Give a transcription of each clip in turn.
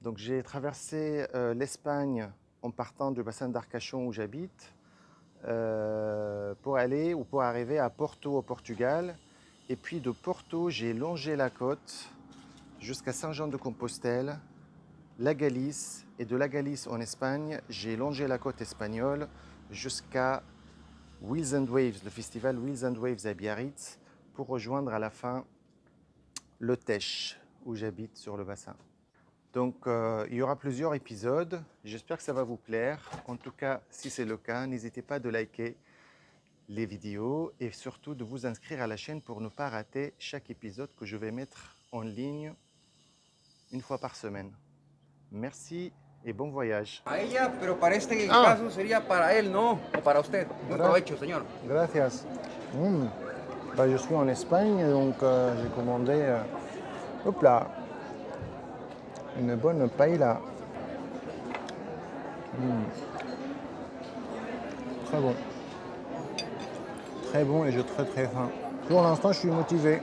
Donc j'ai traversé l'Espagne en partant du bassin d'Arcachon où j'habite pour aller ou pour arriver à Porto au Portugal. Et puis de Porto, j'ai longé la côte jusqu'à Saint-Jean-de-Compostelle, la Galice, et de la Galice en Espagne, j'ai longé la côte espagnole jusqu'à Wheels and Waves, le festival Wheels and Waves à Biarritz, pour rejoindre à la fin le Teche, où j'habite sur le bassin. Donc il y aura plusieurs épisodes, j'espère que ça va vous plaire. En tout cas, si c'est le cas, n'hésitez pas de liker les vidéos et surtout de vous inscrire à la chaîne pour ne pas rater chaque épisode que je vais mettre en ligne une fois par semaine. Merci et bon voyage. A ella, pero parece que el caso sería para él, ¿no? O para usted. Buen provecho, señor. Gracias. Bah, je suis en Espagne, donc j'ai commandé hop là, une bonne paella. Très bon. Très bon et j'ai très faim. Pour l'instant, je suis motivé.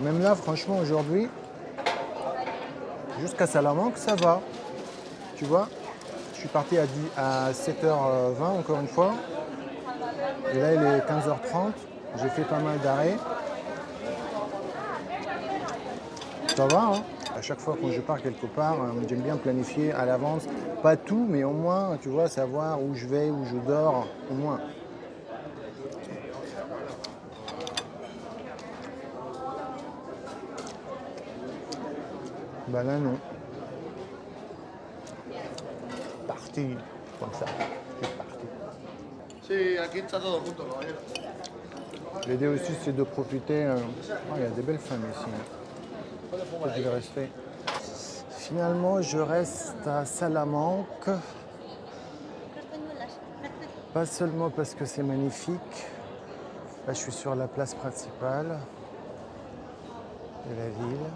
Même là, franchement, aujourd'hui, jusqu'à Salamanque, ça va. Tu vois, je suis parti à 7h20 encore une fois. Et là, il est 15h30. J'ai fait pas mal d'arrêts. Ça va, hein? À chaque fois quand je pars quelque part, j'aime bien planifier à l'avance. Pas tout, mais au moins, tu vois, savoir où je vais, où je dors, au moins. Bah là, non. Parti, comme ça. C'est parti. Sí, aquí está todo junto, caballero. L'idée aussi, c'est de profiter. Il y a des belles femmes ici. Je vais rester. Finalement, je reste à Salamanque. Pas seulement parce que c'est magnifique. Là, je suis sur la place principale de la ville.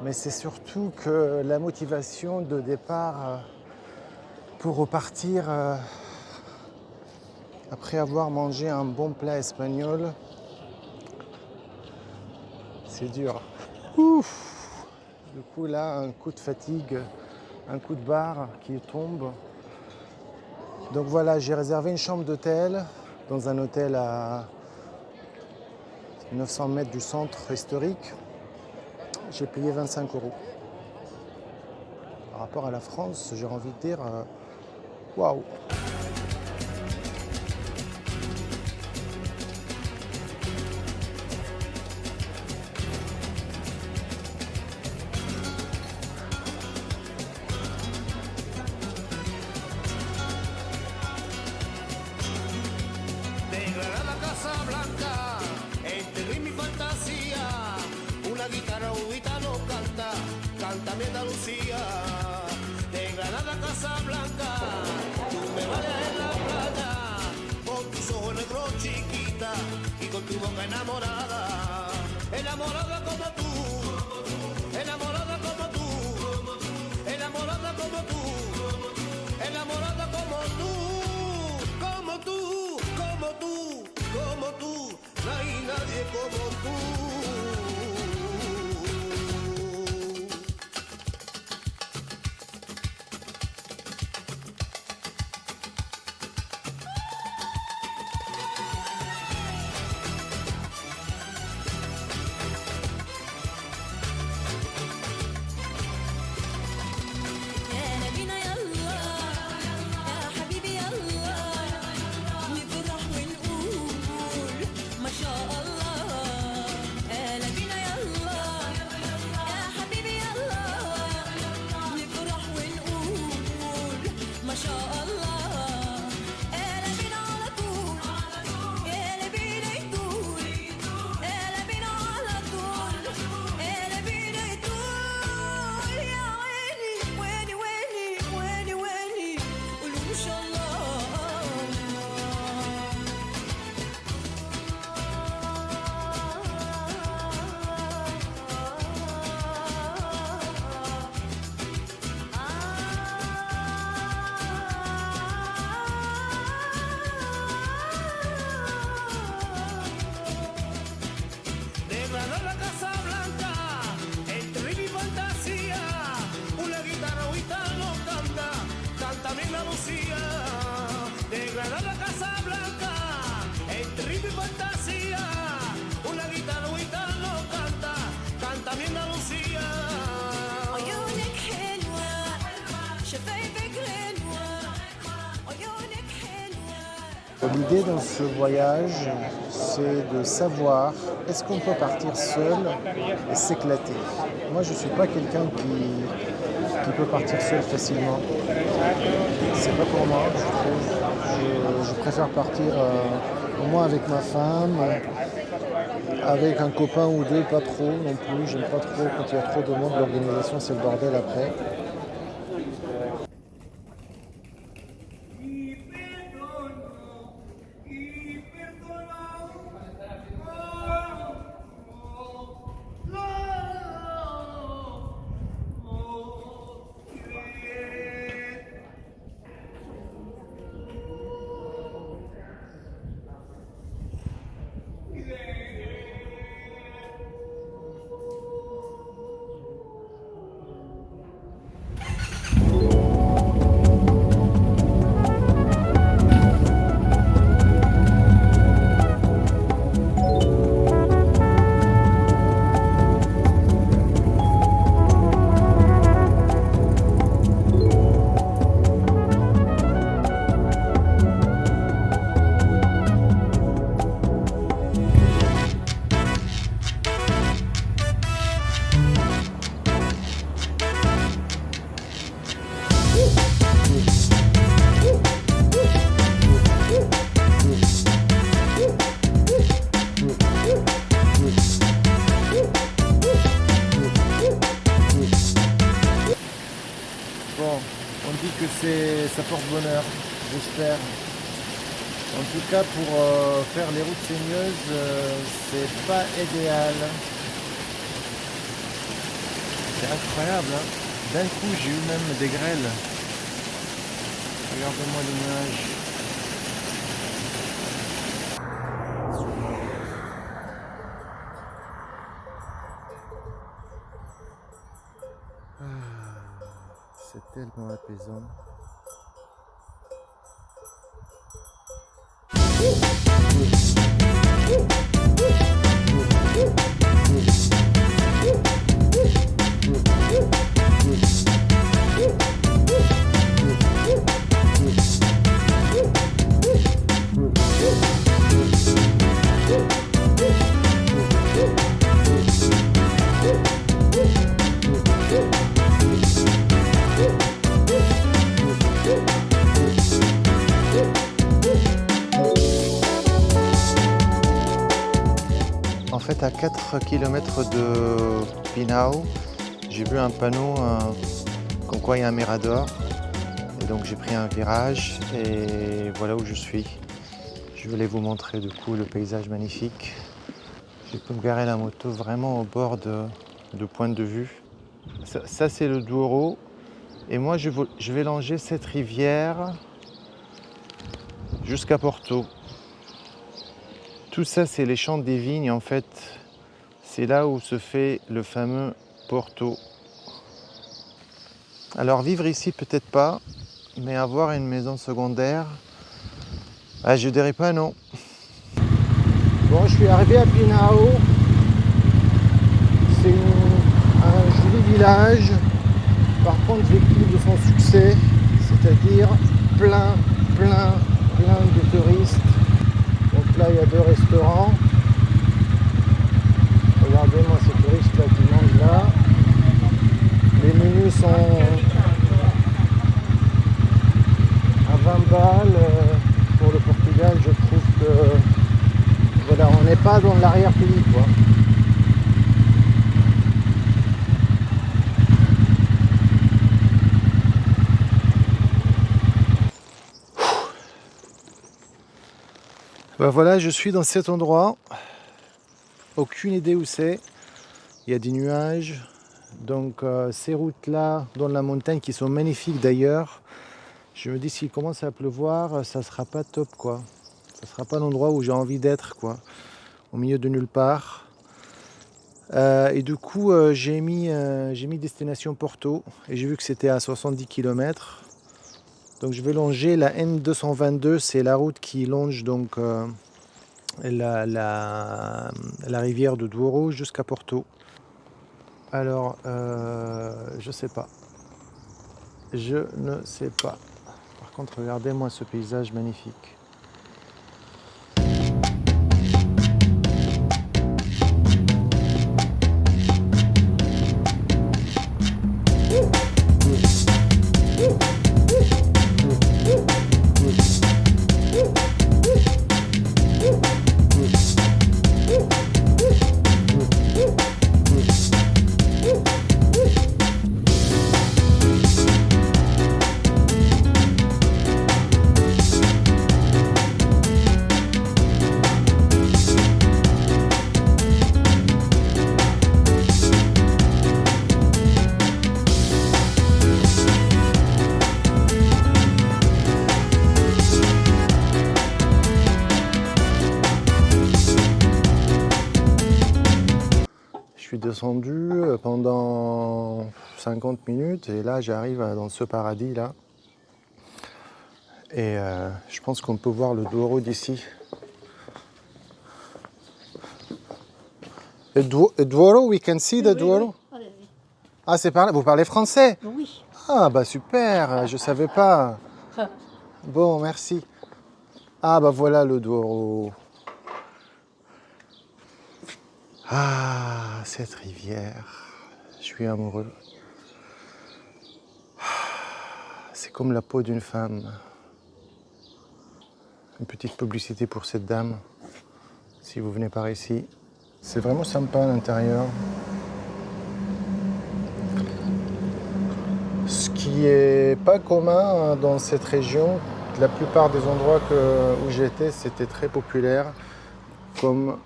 Mais c'est surtout que la motivation de départ pour repartir après avoir mangé un bon plat espagnol, c'est dur. Ouf! Du coup là, un coup de fatigue, un coup de barre qui tombe. Donc voilà, j'ai réservé une chambre d'hôtel dans un hôtel à 900 mètres du centre historique. J'ai payé 25 €. Par rapport à la France, j'ai envie de dire, waouh! Cántame Andalucía, de Granada a Casablanca, tú me vales en la playa, con tus ojos negros chiquita y con tu boca enamorada, enamorada como tú, enamorada como tú, enamorada como tú, enamorada como tú, como tú, como tú, como tú, no hay nadie como tú. Casablanca, entre ritmo y fantasía, una guitarra gitano canta, canta mi Andalucía. عيونك حلوة شفايفك غنوة عيونك حلوة. L'idée dans ce voyage, c'est de savoir est-ce qu'on peut partir seul et s'éclater. Moi, je ne suis pas quelqu'un qui peut partir seul facilement. C'est pas pour moi, je trouve. Je préfère partir au moins avec ma femme, avec un copain ou deux, pas trop non plus. J'aime pas trop quand il y a trop de monde, l'organisation c'est le bordel après. Bon, on dit que ça porte bonheur, j'espère. En tout cas, pour faire les routes saigneuses, c'est pas idéal. C'est incroyable, hein. D'un coup, j'ai eu même des grêles. Regardez-moi les nuages. C'est tellement apaisant. En fait, à 4 km de Pinhao, j'ai vu un panneau comme quoi il y a un mirador. Et donc j'ai pris un virage et voilà où je suis. Je voulais vous montrer du coup le paysage magnifique. J'ai pu me garer la moto vraiment au bord de point de vue. Ça c'est le Douro. Et moi je vais longer cette rivière jusqu'à Porto. Tout ça, c'est les champs des vignes, en fait. C'est là où se fait le fameux Porto. Alors, vivre ici, peut-être pas, mais avoir une maison secondaire, je dirais pas non. Bon, je suis arrivé à Pinhao. C'est un joli village, par contre, victime de son succès, c'est-à-dire plein de touristes. Donc là, il y a 2 restaurants. Regardez-moi ces touristes là qui mangent là. Les menus sont à 20 balles. Pour le Portugal, je trouve que voilà, on n'est pas dans l'arrière-pays, quoi. Ben voilà, je suis dans cet endroit. Aucune idée où c'est. Il y a des nuages. Donc ces routes-là dans la montagne qui sont magnifiques d'ailleurs. Je me dis s'il commence à pleuvoir, ça sera pas top quoi. Ça sera pas l'endroit où j'ai envie d'être quoi. Au milieu de nulle part. Et du coup j'ai mis destination Porto et j'ai vu que c'était à 70 km. Donc je vais longer la N222, c'est la route qui longe donc la rivière de Douro jusqu'à Porto. Alors, je sais pas. Je ne sais pas. Par contre, regardez-moi ce paysage magnifique. Je suis descendu pendant 50 minutes et là j'arrive dans ce paradis là. Et je pense qu'on peut voir le Douro d'ici. Le Douro, we can see the Douro. Ah, c'est par là. Vous parlez français? Oui. Ah, bah super, je savais pas. Bon, merci. Ah, bah voilà le Douro. Ah, cette rivière, je suis amoureux. C'est comme la peau d'une femme. Une petite publicité pour cette dame, si vous venez par ici. C'est vraiment sympa à l'intérieur. Ce qui est pas commun dans cette région, la plupart des endroits où j'étais, c'était très populaire, comme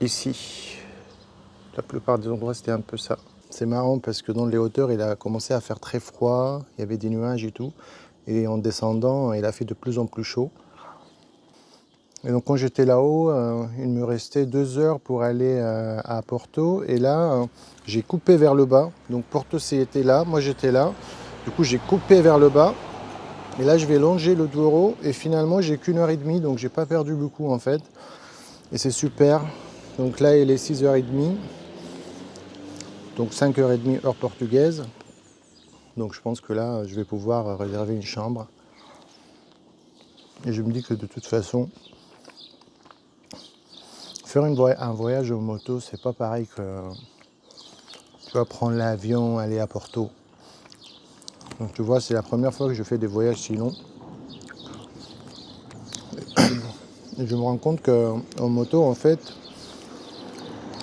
ici. La plupart des endroits, c'était un peu ça. C'est marrant parce que dans les hauteurs, il a commencé à faire très froid, il y avait des nuages et tout. Et en descendant, il a fait de plus en plus chaud. Et donc quand j'étais là-haut, il me restait 2 heures pour aller à Porto. Et là, j'ai coupé vers le bas. Donc Porto c'était là, moi j'étais là. Du coup, j'ai coupé vers le bas. Et là, je vais longer le Douro. Et finalement, j'ai qu'1 heure et demie, donc j'ai pas perdu beaucoup en fait. Et c'est super. Donc là, il est 6h30. Donc 5h30 heure portugaise. Donc je pense que là, je vais pouvoir réserver une chambre. Et je me dis que de toute façon, faire un voyage en moto, c'est pas pareil que tu vas prendre l'avion, aller à Porto. Donc tu vois, c'est la première fois que je fais des voyages si longs. Et je me rends compte qu'en moto, en fait,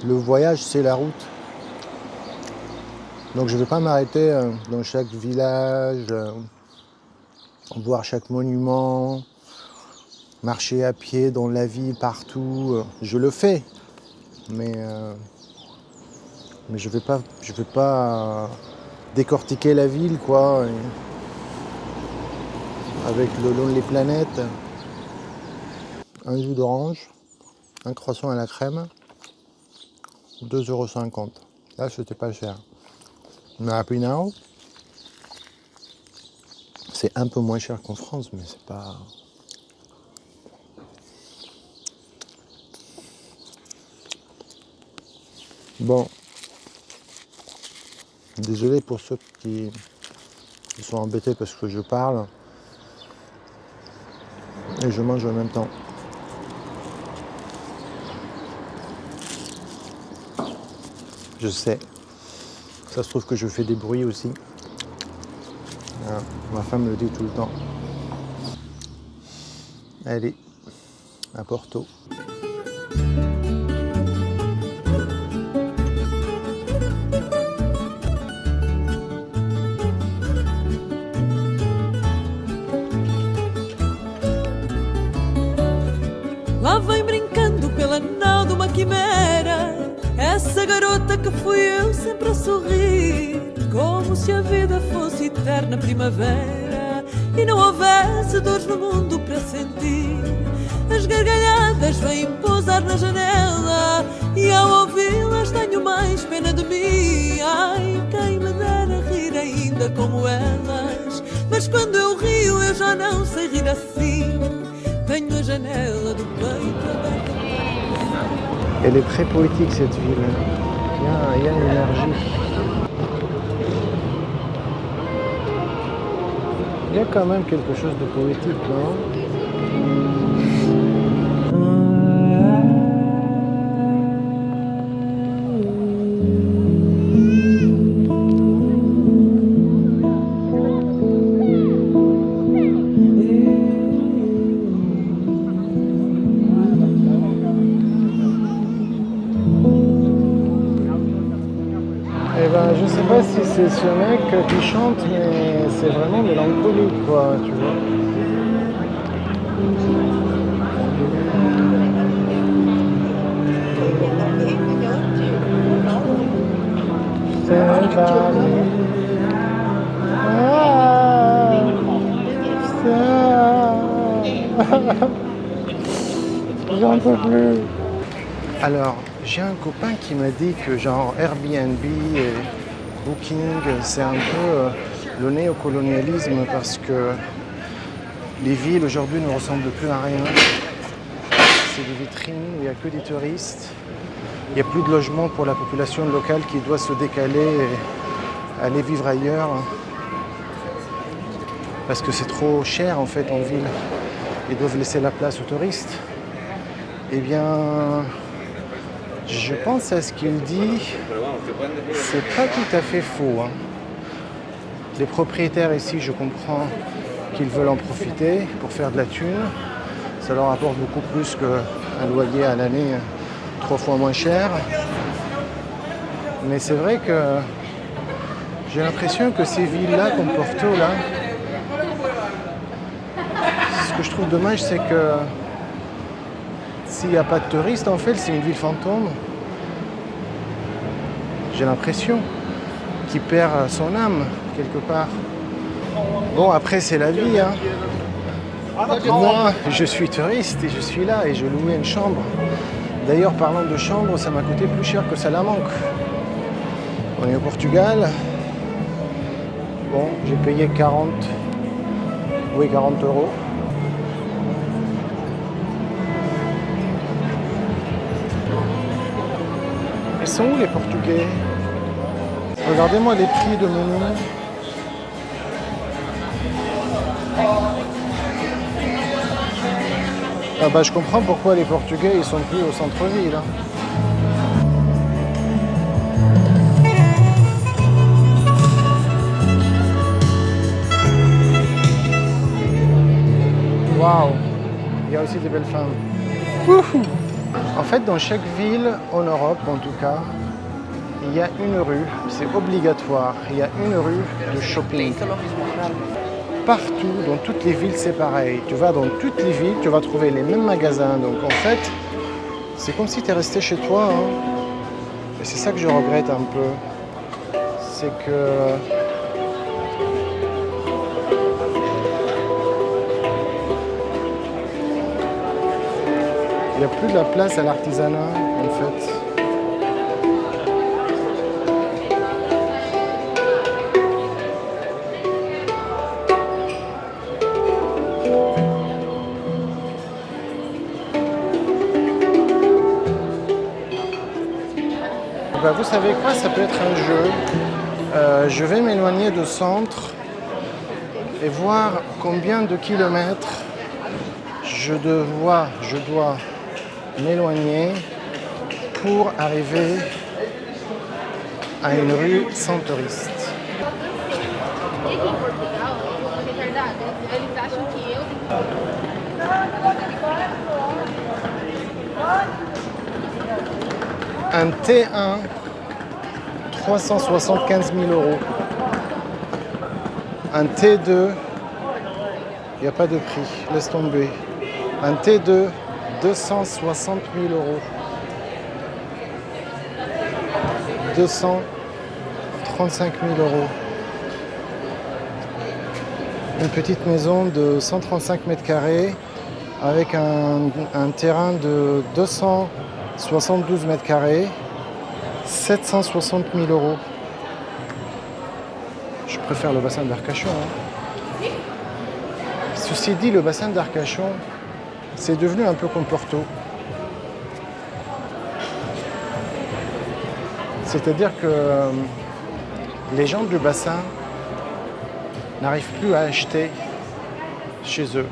le voyage, c'est la route. Donc je ne vais pas m'arrêter dans chaque village, voir chaque monument, marcher à pied dans la ville, partout. Je le fais, mais je vais pas décortiquer la ville, quoi, avec le long des planètes. Un jus d'orange, un croissant à la crème, 2,50 €. Là, c'était pas cher. Mais à Pinau, c'est un peu moins cher qu'en France, mais c'est pas... Bon. Désolé pour ceux qui sont embêtés parce que je parle et je mange en même temps. Je sais. Ça se trouve que je fais des bruits aussi. Voilà. Ma femme le dit tout le temps. Allez, à Porto. Lá vem brincando pela nau de uma quimera, essa garota que fui eu sempre a sorrir, como se a vida fosse eterna primavera e não houvesse dores no mundo para sentir. As gargalhadas vêm pousar na janela e ao ouvi-las tenho mais pena de mim. Ai, quem me dera rir ainda como elas, eu já não sei rir assim. Tenho a janela do peito aberta. Elle est très poétique cette ville. Il y a une énergie. Il y a quand même quelque chose de poétique, non? Je sais pas si c'est ce mec qui chante, mais c'est vraiment mélancolique, quoi, tu vois. J'en peux plus. Alors, j'ai un copain qui m'a dit que genre Airbnb et Booking, c'est un peu le néocolonialisme parce que les villes aujourd'hui ne ressemblent plus à rien. C'est des vitrines où il n'y a que des touristes. Il n'y a plus de logement pour la population locale qui doit se décaler et aller vivre ailleurs. Parce que c'est trop cher en fait en ville. Ils doivent laisser la place aux touristes. Eh bien, je pense à ce qu'il dit, c'est pas tout à fait faux. Hein. Les propriétaires ici, je comprends qu'ils veulent en profiter pour faire de la thune. Ça leur apporte beaucoup plus qu'un loyer à l'année 3 fois moins cher. Mais c'est vrai que j'ai l'impression que ces villes-là, comme Porto, là, ce que je trouve dommage, c'est que s'il n'y a pas de touristes, en fait, c'est une ville fantôme. J'ai l'impression qu'il perd son âme, quelque part. Bon, après, c'est la vie, hein. Moi, je suis touriste et je suis là et je louais une chambre. D'ailleurs, parlant de chambre, ça m'a coûté plus cher que Salamanque. On est au Portugal. Bon, j'ai payé 40 €. Ils sont où les Portugais? Regardez-moi les prix de menu. Ah bah je comprends pourquoi les Portugais ils sont plus au centre-ville. Hein. Waouh! Il y a aussi des belles femmes. Wouhou! En fait, dans chaque ville, en Europe en tout cas, il y a une rue, c'est obligatoire, il y a une rue de shopping. Partout, dans toutes les villes, c'est pareil. Tu vas dans toutes les villes, tu vas trouver les mêmes magasins. Donc en fait, c'est comme si tu es resté chez toi. Hein. Et c'est ça que je regrette un peu. C'est que... il n'y a plus de la place à l'artisanat, en fait. Ben, vous savez quoi, ça peut être un jeu. Je vais m'éloigner du centre et voir combien de kilomètres je dois m'éloigner pour arriver à une rue sans touristes. Un T1, 375 000 €. Un T2, il n'y a pas de prix, laisse tomber. Un T2, 260 000 €. 235 000 €. Une petite maison de 135 mètres carrés avec un terrain de 272 mètres carrés, 760 000 €. Je préfère le bassin d'Arcachon. Hein. Ceci dit, le bassin d'Arcachon, c'est devenu un peu comme Porto. C'est-à-dire que les gens du bassin n'arrivent plus à acheter chez eux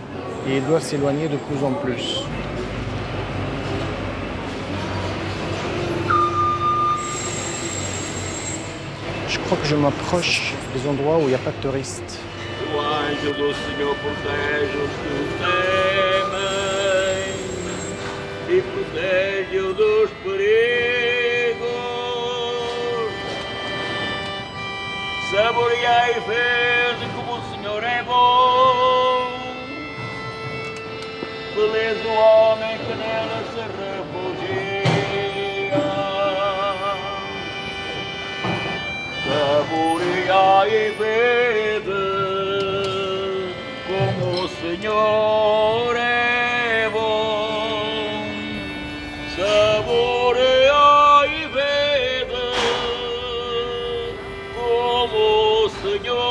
et ils doivent s'éloigner de plus en plus. Je crois que je m'approche des endroits où il n'y a pas de touristes. O anjo do Senhor protege os que o temem e protege-o dos perigos. Saboreai e vede como o Senhor é bom. Feliz o homem que nela se refugia. Saboreai e vede como o Senhor é bom. Saboreai e vede como o Senhor